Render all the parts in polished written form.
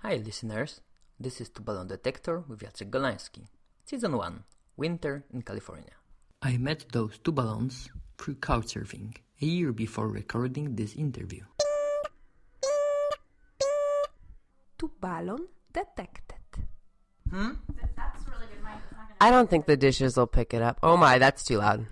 Hi listeners, this is Balloon Detector with Jacek Golański. Season 1, Winter in California. I met those two balloons through couchsurfing a year before recording this interview. To balloon detected. That's really good, Mike. I don't think the dishes will pick it up. Oh my, that's too loud.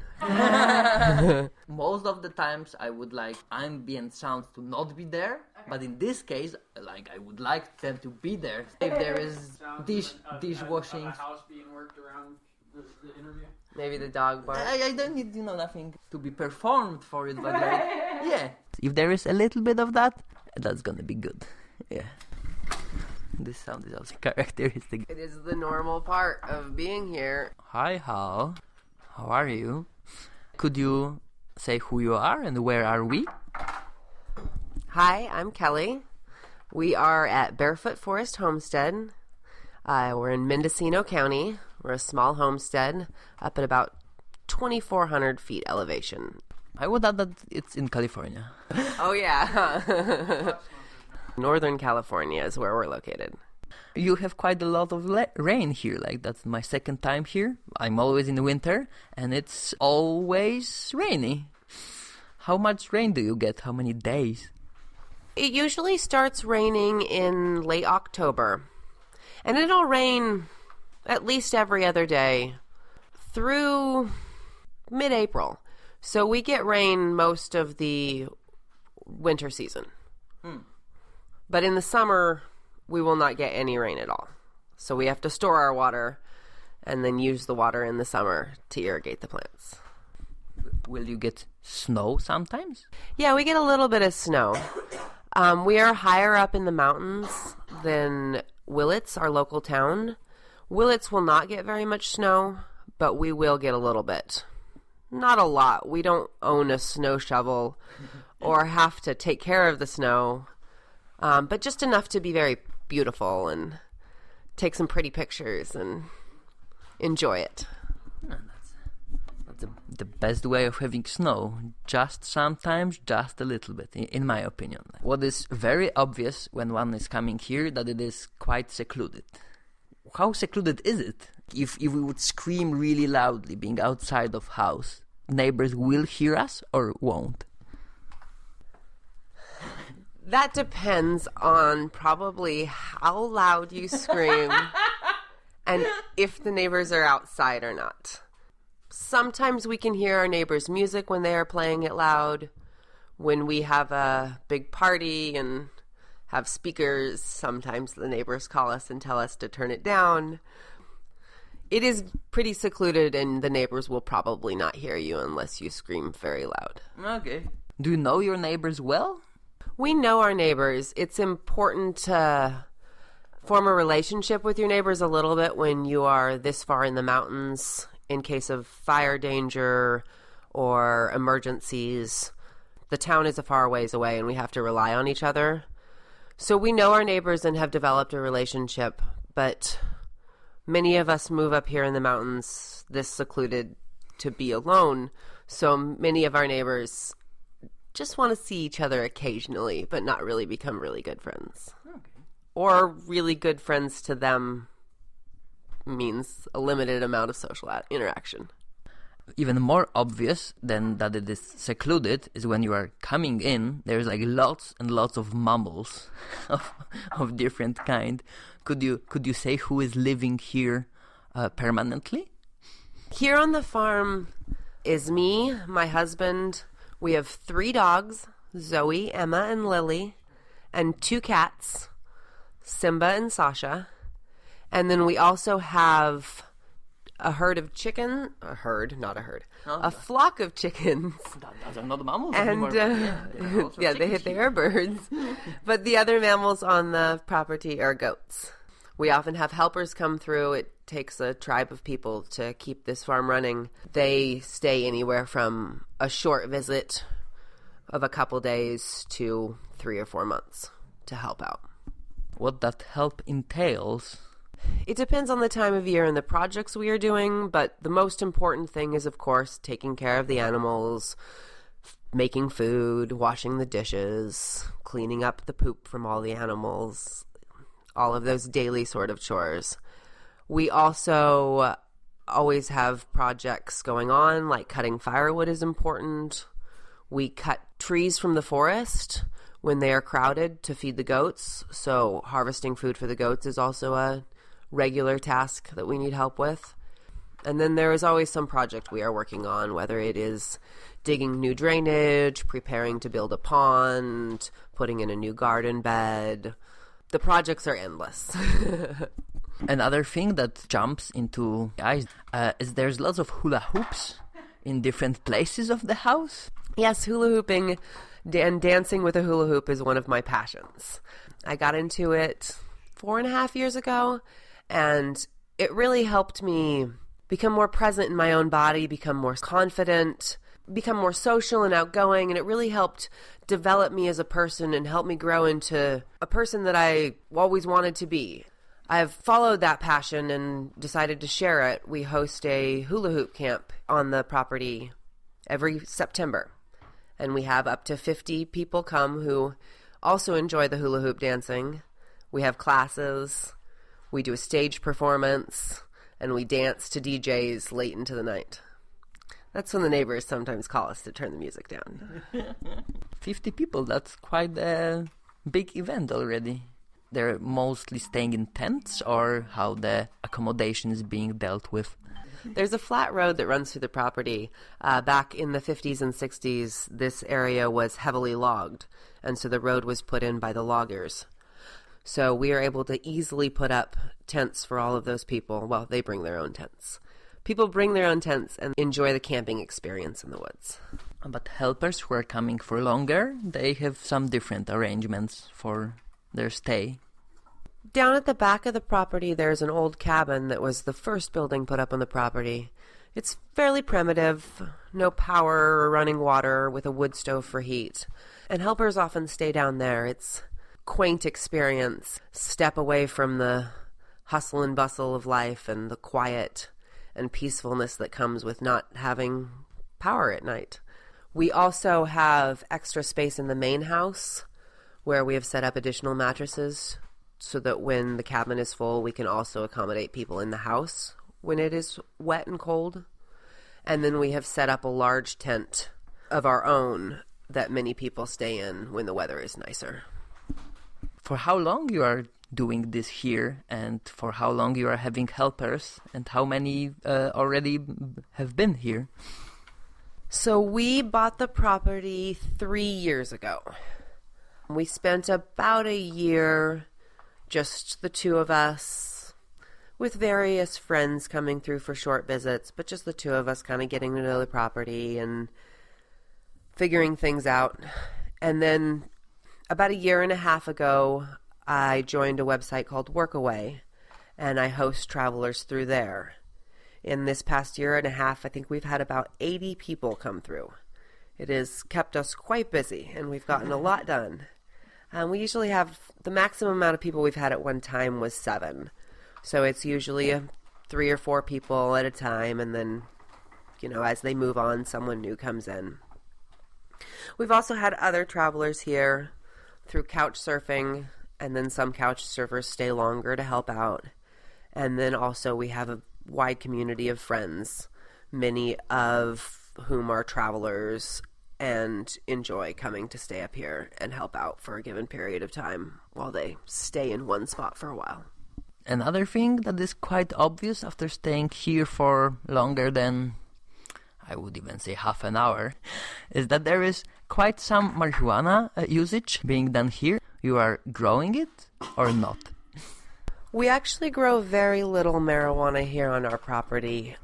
Most of the times I would like ambient sounds to not be there, but in this case, I would like them to be there. If there is dishwashing. A house being worked around the interview. Maybe the dog bark. I don't need, nothing to be performed for it, but yeah. If there is a little bit of that, that's gonna be good. Yeah. This sound is also characteristic. It is the normal part of being here. Hi, Hal. How are you? Could you say who you are and where are we? Hi, I'm Kelly. We are at Barefoot Forest Homestead. We're in Mendocino County. We're a small homestead up at about 2,400 feet elevation. I would add that it's in California. Oh, yeah. Northern California is where we're located. You have quite a lot of rain here. That's my second time here. I'm always in the winter, and it's always rainy. How much rain do you get? How many days? It usually starts raining in late October, and it'll rain at least every other day through mid-April. So we get rain most of the winter season. But in the summer, we will not get any rain at all. So we have to store our water and then use the water in the summer to irrigate the plants. Will you get snow sometimes? Yeah, we get a little bit of snow. We are higher up in the mountains than Willits, our local town. Willits will not get very much snow, but we will get a little bit. Not a lot. We don't own a snow shovel or have to take care of the snow, but just enough to be very beautiful and take some pretty pictures and enjoy it. That's the best way of having snow. Just sometimes, just a little bit, in my opinion. What is very obvious when one is coming here, that it is quite secluded. How secluded is it? If we would scream really loudly, being outside of house, neighbors will hear us or won't? That depends on probably how loud you scream and if the neighbors are outside or not. Sometimes we can hear our neighbors' music when they are playing it loud. When we have a big party and have speakers, sometimes the neighbors call us and tell us to turn it down. It is pretty secluded, and the neighbors will probably not hear you unless you scream very loud. Okay. Do you know your neighbors well? We know our neighbors. It's important to form a relationship with your neighbors a little bit when you are this far in the mountains in case of fire danger or emergencies. The town is a far ways away, and we have to rely on each other. So we know our neighbors and have developed a relationship, but many of us move up here in the mountains this secluded to be alone. So many of our neighbors just want to see each other occasionally, but not really become really good friends. Okay. Or really good friends to them means a limited amount of social interaction. Even more obvious than that it is secluded is when you are coming in, there's lots and lots of mammals of different kind. Could you say who is living here permanently? Here on the farm is me, my husband. We have 3 dogs, Zoe, Emma, and Lily, and 2 cats, Simba and Sasha. And then we also have a herd of chicken, a flock of chickens. Those are not mammals and anymore. They are birds. But the other mammals on the property are goats. We often have helpers come through. It takes a tribe of people to keep this farm running. They stay anywhere from a short visit of a couple days to 3 or 4 months to help out. What that help entails? It depends on the time of year and the projects we are doing, but the most important thing is, of course, taking care of the animals, making food, washing the dishes, cleaning up the poop from all the animals, all of those daily sort of chores. We also always have projects going on, like cutting firewood is important. We cut trees from the forest when they are crowded to feed the goats. So harvesting food for the goats is also a regular task that we need help with. And then there is always some project we are working on, whether it is digging new drainage, preparing to build a pond, putting in a new garden bed. The projects are endless. Another thing that jumps into the eyes is there's lots of hula hoops in different places of the house. Yes, hula hooping and dancing with a hula hoop is one of my passions. I got into it 4.5 years ago, and it really helped me become more present in my own body, become more confident, become more social and outgoing, and it really helped develop me as a person and help me grow into a person that I always wanted to be. I've followed that passion and decided to share it. We host a hula hoop camp on the property every September, and we have up to 50 people come who also enjoy the hula hoop dancing. We have classes, we do a stage performance, and we dance to DJs late into the night. That's when the neighbors sometimes call us to turn the music down. 50 people, that's quite a big event already. They're mostly staying in tents, or how the accommodation is being dealt with? There's a flat road that runs through the property. Back in the 50s and 60s, this area was heavily logged, and so the road was put in by the loggers. So we are able to easily put up tents for all of those people. Well, they bring their own tents. People bring their own tents and enjoy the camping experience in the woods. But helpers who are coming for longer, they have some different arrangements for their stay. Down at the back of the property, there's an old cabin that was the first building put up on the property. It's fairly primitive, no power or running water, with a wood stove for heat. And helpers often stay down there. It's quaint experience. Step away from the hustle and bustle of life and the quiet and peacefulness that comes with not having power at night. We also have extra space in the main house where we have set up additional mattresses so that when the cabin is full, we can also accommodate people in the house when it is wet and cold. And then we have set up a large tent of our own that many people stay in when the weather is nicer. For how long you are doing this here, and for how long you are having helpers, and how many already have been here? So we bought the property 3 years ago. We spent about a year, just the two of us, with various friends coming through for short visits, but just the two of us kind of getting to know the property and figuring things out. And then about 1.5 years ago, I joined a website called Workaway, and I host travelers through there. In this past 1.5 years, I think we've had about 80 people come through. It has kept us quite busy, and we've gotten a lot done. We usually have, the maximum amount of people we've had at one time was 7. So it's usually 3 or 4 people at a time, and then, as they move on, someone new comes in. We've also had other travelers here through couch surfing, and then some couch surfers stay longer to help out. And then also we have a wide community of friends, many of whom are travelers and enjoy coming to stay up here and help out for a given period of time while they stay in one spot for a while. Another thing that is quite obvious after staying here for longer than, I would even say, half an hour, is that there is quite some marijuana usage being done here. You are growing it or not? We actually grow very little marijuana here on our property.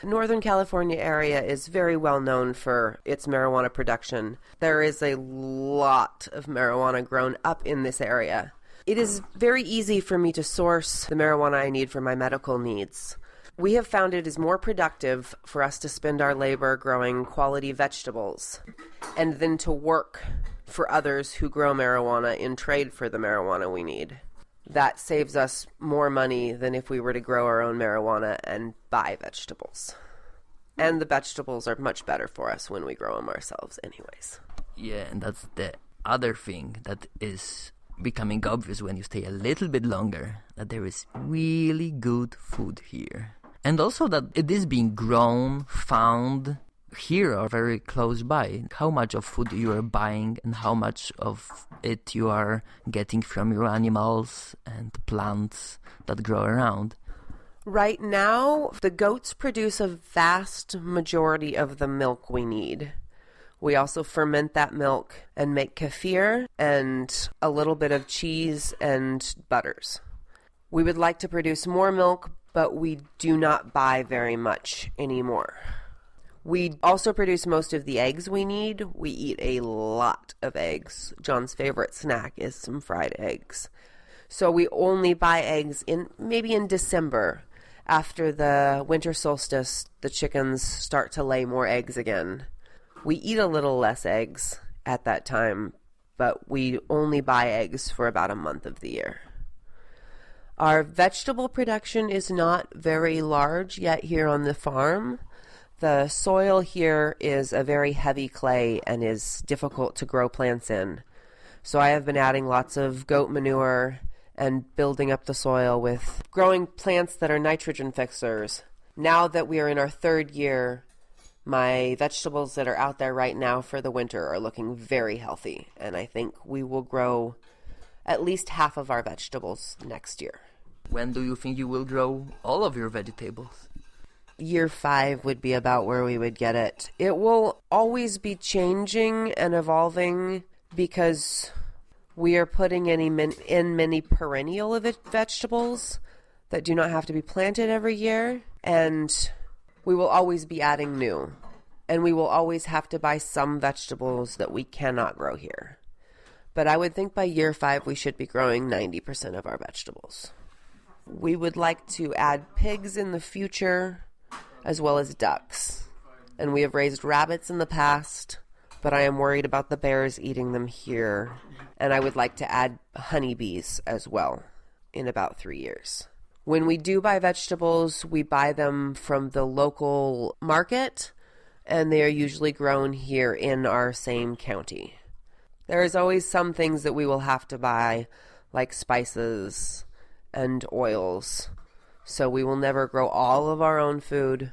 Northern California area is very well known for its marijuana production. There is a lot of marijuana grown up in this area. It is very easy for me to source the marijuana I need for my medical needs. We have found it is more productive for us to spend our labor growing quality vegetables and then to work for others who grow marijuana in trade for the marijuana we need. That saves us more money than if we were to grow our own marijuana and buy vegetables. And the vegetables are much better for us when we grow them ourselves anyways. Yeah, and that's the other thing that is becoming obvious when you stay a little bit longer that there is really good food here. And also that it is being grown, found here or very close by. How much of food you are buying and how much of it you are getting from your animals and plants that grow around. Right now, the goats produce a vast majority of the milk we need. We also ferment that milk and make kefir and a little bit of cheese and butters. We would like to produce more milk, but we do not buy very much anymore. We also produce most of the eggs we need. We eat a lot of eggs. John's favorite snack is some fried eggs. So we only buy eggs maybe in December. After the winter solstice, the chickens start to lay more eggs again. We eat a little less eggs at that time, but we only buy eggs for about a month of the year. Our vegetable production is not very large yet here on the farm. The soil here is a very heavy clay and is difficult to grow plants in. So I have been adding lots of goat manure and building up the soil with growing plants that are nitrogen fixers. Now that we are in our third year, my vegetables that are out there right now for the winter are looking very healthy, and I think we will grow at least half of our vegetables next year. When do you think you will grow all of your vegetables? Year 5 would be about where we would get it. It will always be changing and evolving because we are putting in many perennial vegetables that do not have to be planted every year, and we will always be adding new. And we will always have to buy some vegetables that we cannot grow here. But I would think by year 5 we should be growing 90% of our vegetables. We would like to add pigs in the future, as well as ducks. And we have raised rabbits in the past, but I am worried about the bears eating them here. And I would like to add honeybees as well in about 3 years. When we do buy vegetables, we buy them from the local market, and they are usually grown here in our same county. There is always some things that we will have to buy, like spices and oils. So we will never grow all of our own food,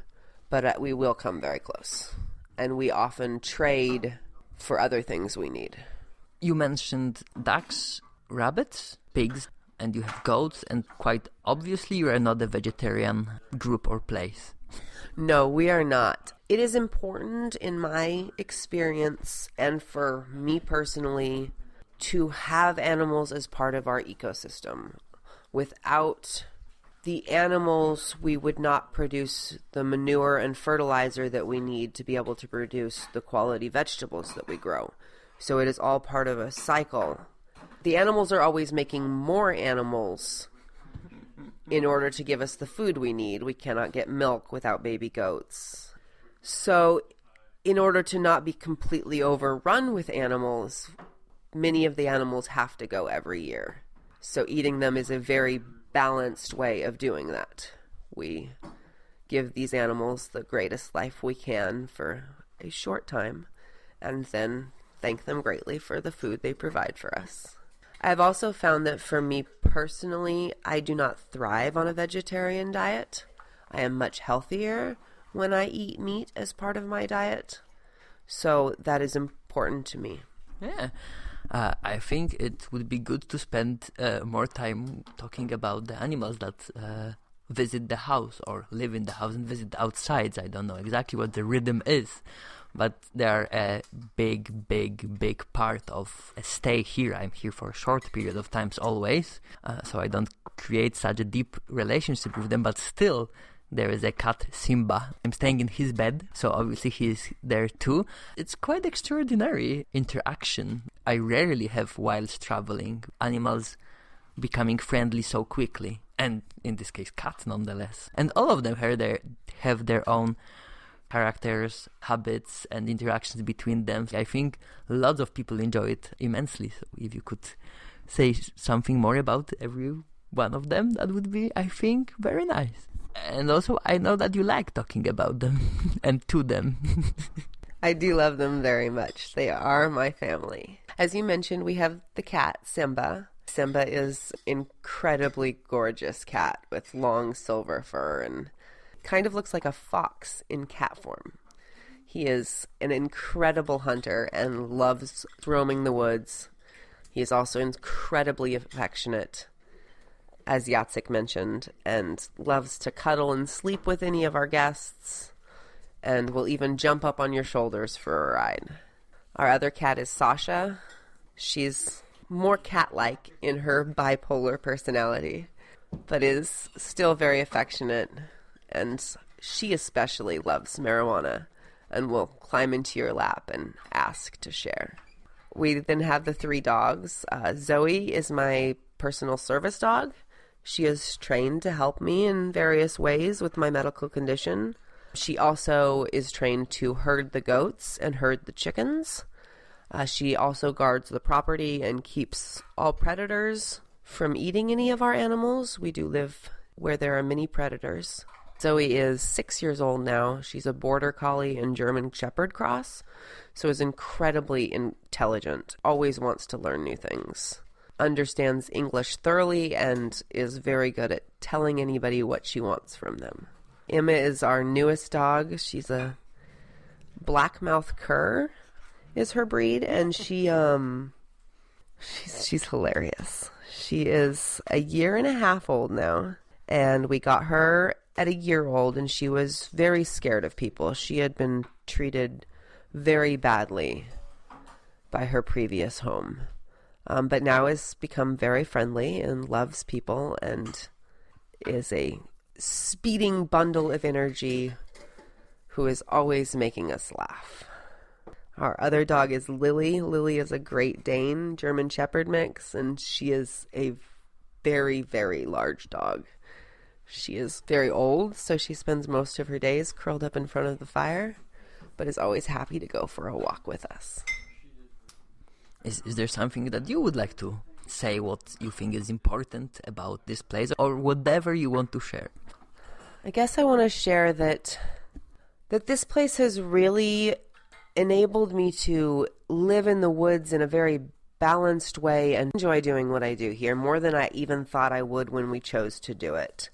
but we will come very close. And we often trade for other things we need. You mentioned ducks, rabbits, pigs, and you have goats, and quite obviously you are not a vegetarian group or place. No, we are not. It is important in my experience and for me personally to have animals as part of our ecosystem. Without the animals, we would not produce the manure and fertilizer that we need to be able to produce the quality vegetables that we grow. So it is all part of a cycle. The animals are always making more animals in order to give us the food we need. We cannot get milk without baby goats. So in order to not be completely overrun with animals, many of the animals have to go every year. So eating them is a very balanced way of doing that. We give these animals the greatest life we can for a short time and then thank them greatly for the food they provide for us. I've also found that for me personally, I do not thrive on a vegetarian diet. I am much healthier when I eat meat as part of my diet. So that is important to me. Yeah. I think it would be good to spend more time talking about the animals that visit the house or live in the house and visit the outsides. I don't know exactly what the rhythm is, but they are a big part of a stay here. I'm here for a short period of times always, so I don't create such a deep relationship with them, but still there is a cat, Simba. I'm staying in his bed, so obviously he is there too. It's quite extraordinary interaction. I rarely have whilst traveling animals becoming friendly so quickly, and in this case cats nonetheless. And all of them have their own characters, habits, and interactions between them. I think lots of people enjoy it immensely. So if you could say something more about every one of them, that would be, I think, very nice. And also, I know that you like talking about them and to them. I do love them very much. They are my family. As you mentioned, we have the cat, Simba. Simba is incredibly gorgeous cat with long silver fur and kind of looks like a fox in cat form. He is an incredible hunter and loves roaming the woods. He is also incredibly affectionate, as Yatsik mentioned, and loves to cuddle and sleep with any of our guests, and will even jump up on your shoulders for a ride. Our other cat is Sasha. She's more cat-like in her bipolar personality, but is still very affectionate, and she especially loves marijuana and will climb into your lap and ask to share. We then have the 3 dogs. Zoe is my personal service dog. She is trained to help me in various ways with my medical condition. She also is trained to herd the goats and herd the chickens. She also guards the property and keeps all predators from eating any of our animals. We do live where there are many predators. Zoe is 6 years old now. She's a border collie and German shepherd cross, so is incredibly intelligent, always wants to learn new things, understands English thoroughly, and is very good at telling anybody what she wants from them. Emma is our newest dog. She's a blackmouth cur is her breed, and she's hilarious. She is a year and a half old now, and we got her at a year old, and she was very scared of people. She had been treated very badly by her previous home, but now has become very friendly and loves people and is a speeding bundle of energy who is always making us laugh. Our other dog is Lily. Lily is a Great Dane German Shepherd mix, and she is a very, very large dog. She is very old, so she spends most of her days curled up in front of the fire, but is always happy to go for a walk with us. Is there something that you would like to say, what you think is important about this place, or whatever you want to share? I guess I want to share that this place has really enabled me to live in the woods in a very balanced way and enjoy doing what I do here more than I even thought I would when we chose to do it.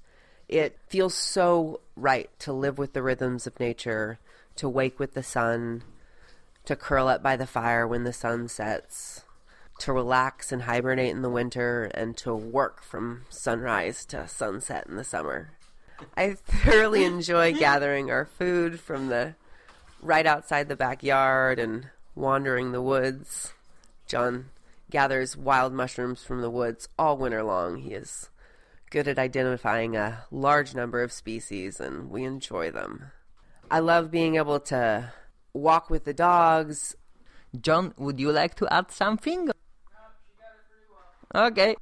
It feels so right to live with the rhythms of nature, to wake with the sun, to curl up by the fire when the sun sets, to relax and hibernate in the winter, and to work from sunrise to sunset in the summer. I thoroughly enjoy gathering our food from the right outside the backyard and wandering the woods. John gathers wild mushrooms from the woods all winter long. He is good at identifying a large number of species, and we enjoy them. I love being able to walk with the dogs. John, would you like to add something? Okay.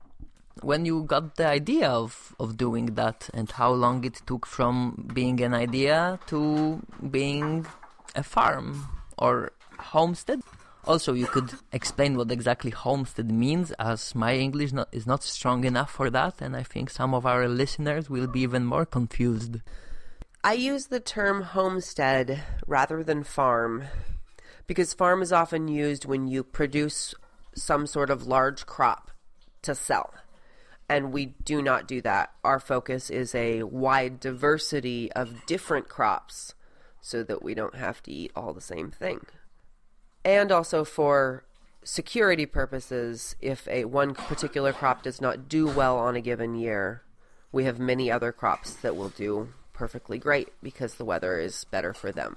When you got the idea of doing that, and how long it took from being an idea to being a farm or homestead? Also, you could explain what exactly homestead means, as my English is not strong enough for that, and I think some of our listeners will be even more confused. I use the term homestead rather than farm, because farm is often used when you produce some sort of large crop to sell, and we do not do that. Our focus is a wide diversity of different crops so that we don't have to eat all the same thing. And also for security purposes, if one particular crop does not do well on a given year, we have many other crops that will do perfectly great because the weather is better for them.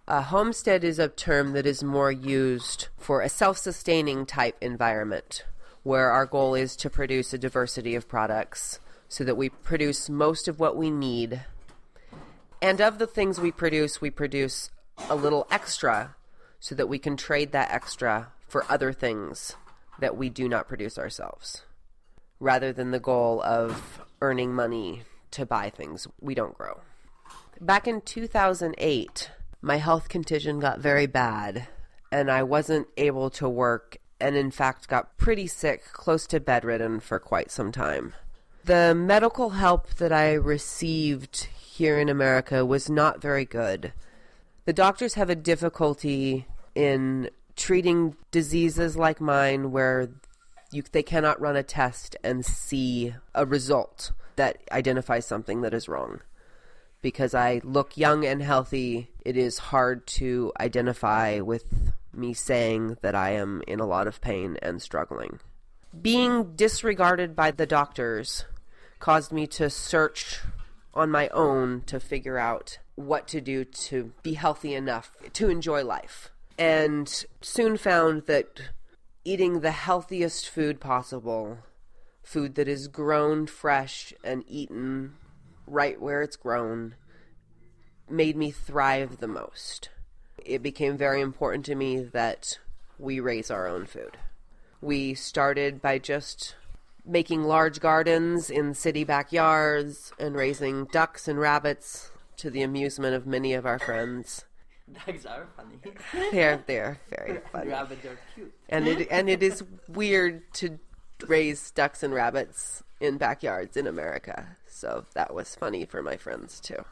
A homestead is a term that is more used for a self-sustaining type environment, where our goal is to produce a diversity of products so that we produce most of what we need. And of the things we produce a little extra so that we can trade that extra for other things that we do not produce ourselves, rather than the goal of earning money to buy things we don't grow. Back in 2008, my health condition got very bad, and I wasn't able to work, and in fact got pretty sick, close to bedridden for quite some time. The medical help that I received here in America was not very good. The The doctors have a difficulty in treating diseases like mine where they cannot run a test and see a result that identifies something that is wrong. Because I look young and healthy, it is hard to identify with me saying that I am in a lot of pain and struggling. Being disregarded by the doctors caused me to search on my own to figure out what to do to be healthy enough to enjoy life. And soon found that eating the healthiest food possible, food that is grown fresh and eaten right where it's grown, made me thrive the most. It became very important to me that we raise our own food. We started by just making large gardens in city backyards and raising ducks and rabbits to the amusement of many of our friends. Ducks are funny. They're very funny. Rabbits are cute. And it is weird to raise ducks and rabbits in backyards in America. So that was funny for my friends too.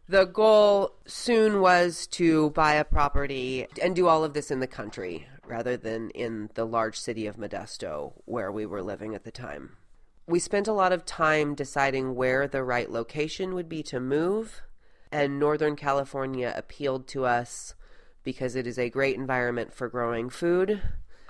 The goal soon was to buy a property and do all of this in the country rather than in the large city of Modesto where we were living at the time. We spent a lot of time deciding where the right location would be to move, and Northern California appealed to us because it is a great environment for growing food,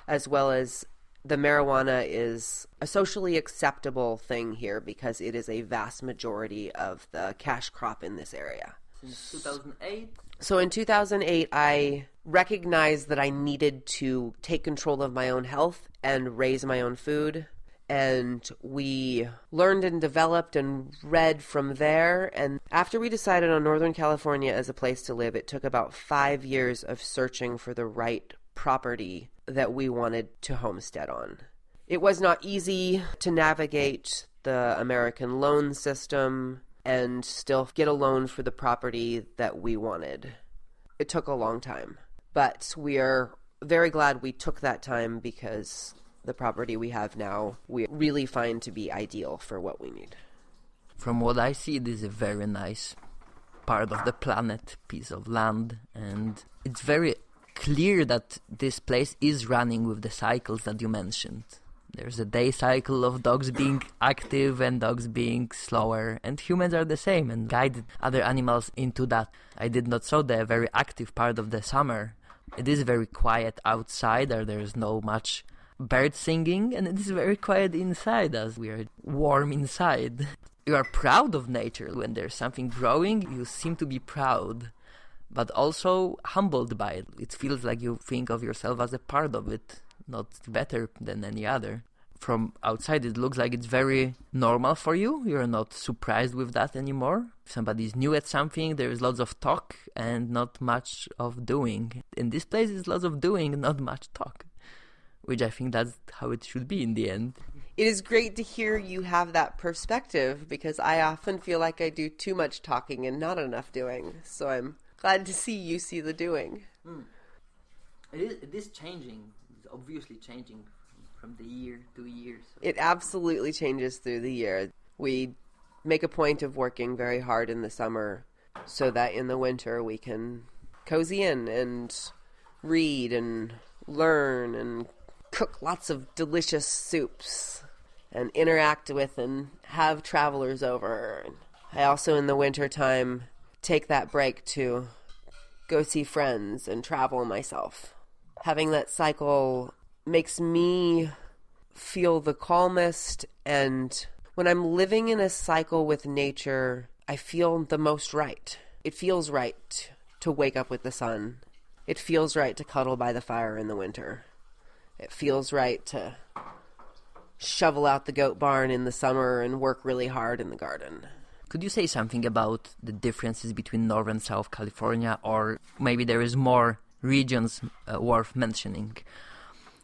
as well as the marijuana is a socially acceptable thing here because it is a vast majority of the cash crop in this area. Since 2008? So in 2008, I recognized that I needed to take control of my own health and raise my own food. And we learned and developed and read from there. And after we decided on Northern California as a place to live, it took about 5 years of searching for the right property that we wanted to homestead on. It was not easy to navigate the American loan system and still get a loan for the property that we wanted. It took a long time, but we are very glad we took that time because the property we have now, we really find to be ideal for what we need. From what I see, it is a very nice part of the planet, piece of land, and it's very clear that this place is running with the cycles that you mentioned. There's a day cycle of dogs being active and dogs being slower, and humans are the same and guide other animals into that. I did not saw the very active part of the summer. It is very quiet outside, there's no much bird singing, and it is very quiet inside as we are warm inside. You are proud of nature. When there's something growing, you seem to be proud, but also humbled by it. It feels like you think of yourself as a part of it, not better than any other. From outside, it looks like it's very normal for you. You're not surprised with that anymore. If somebody's new at something, there is lots of talk and not much of doing. In this place, it's lots of doing, not much talk, which I think that's how it should be in the end. It is great to hear you have that perspective because I often feel like I do too much talking and not enough doing. So I'm glad to see you see the doing. It is changing. It's obviously changing from the year to year. So. It absolutely changes through the year. We make a point of working very hard in the summer so that in the winter we can cozy in and read and learn and cook lots of delicious soups and interact with and have travelers over. I also in the winter time take that break to go see friends and travel myself. Having that cycle makes me feel the calmest, and when I'm living in a cycle with nature, I feel the most right. It feels right to wake up with the sun. It feels right to cuddle by the fire in the winter. It feels right to shovel out the goat barn in the summer and work really hard in the garden. Could you say something about the differences between North and South California, or maybe there is more regions worth mentioning?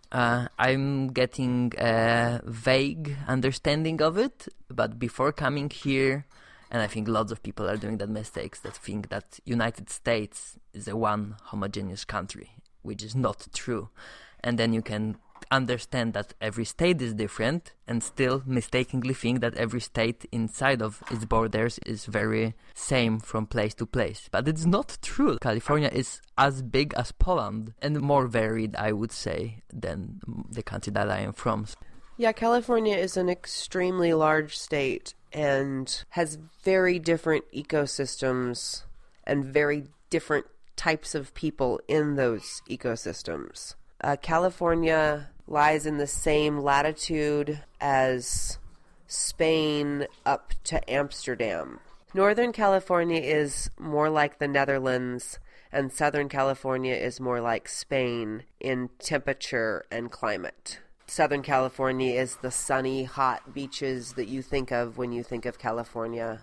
I'm getting a vague understanding of it, but before coming here, and I think lots of people are doing that mistakes that think that United States is a one homogeneous country, which is not true. And then you can understand that every state is different and still mistakenly think that every state inside of its borders is very same from place to place. But it's not true. California is as big as Poland and more varied, I would say, than the country that I am from. Yeah, California is an extremely large state and has very different ecosystems and very different types of people in those ecosystems. California lies in the same latitude as Spain up to Amsterdam. Northern California is more like the Netherlands, and Southern California is more like Spain in temperature and climate. Southern California is the sunny, hot beaches that you think of when you think of California.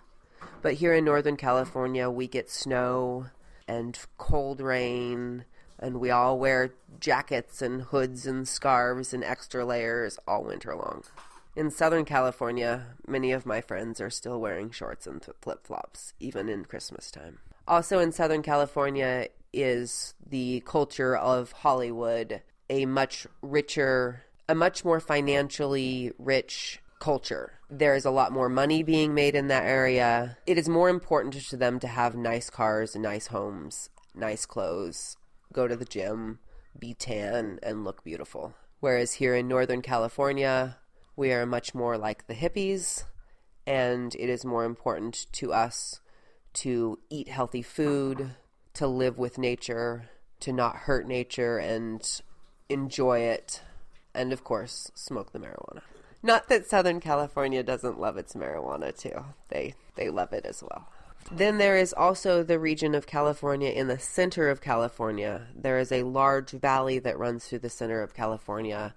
But here in Northern California, we get snow and cold rain, and we all wear jackets and hoods and scarves and extra layers all winter long. In Southern California, many of my friends are still wearing shorts and flip-flops, even in Christmas time. Also in Southern California is the culture of Hollywood, a much richer, a much more financially rich culture. There is a lot more money being made in that area. It is more important to them to have nice cars, nice homes, nice clothes, go to the gym, be tan, and look beautiful. Whereas here in Northern California, we are much more like the hippies, and it is more important to us to eat healthy food, to live with nature, to not hurt nature and enjoy it, and of course, smoke the marijuana. Not that Southern California doesn't love its marijuana too. They love it as well. Then there is also the region of California in the center of California. There is a large valley that runs through the center of California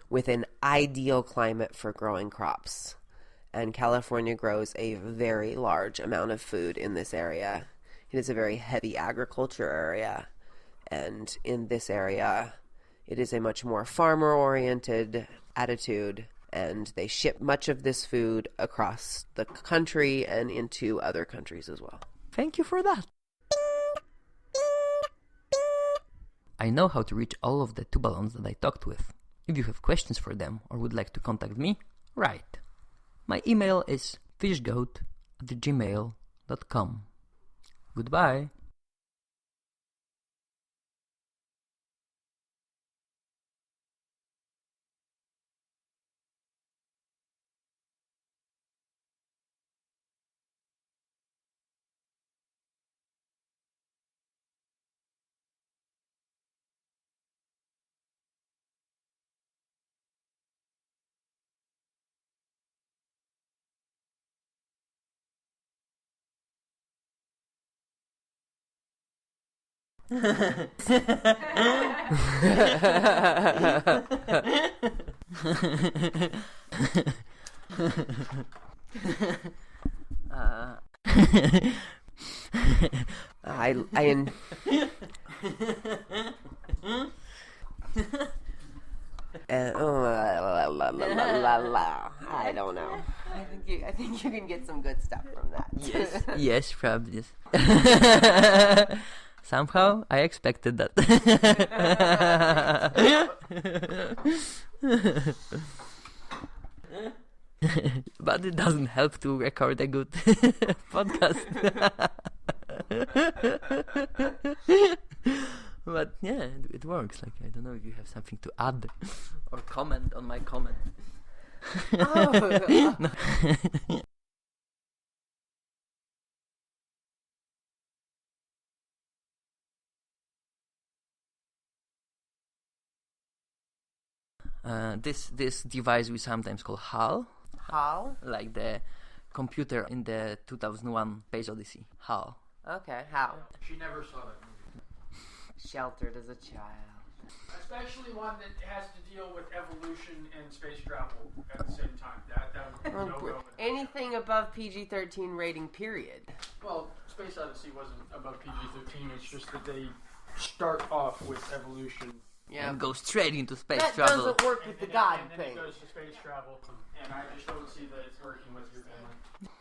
with an ideal climate for growing crops. And California grows a very large amount of food in this area. It is a very heavy agriculture area. And in this area, it is a much more farmer-oriented attitude, and they ship much of this food across the country and into other countries as well. Thank you for that. I know how to reach all of the Tubalons that I talked with. If you have questions for them or would like to contact me, write. My email is fishgoat@gmail.com. Goodbye. I don't know. I think you can get some good stuff from that. Yes, yes, probably. Somehow, I expected that. But it doesn't help to record a good podcast. But yeah, it works. Like, I don't know if you have something to add or comment on my comment. Oh. This device we sometimes call HAL, HAL? like the computer in the 2001 Space Odyssey. HAL. Okay, how? She never saw that movie. Sheltered as a child. Especially one that has to deal with evolution and space travel at the same time. That would be no-go. Anything above PG-13 rating, period. Well, Space Odyssey wasn't above PG-13. It's just that they start off with evolution. Yeah. And go straight into space That travel. doesn't work with the God and then thing. it goes to space travel. And I just don't see that it's working with your family.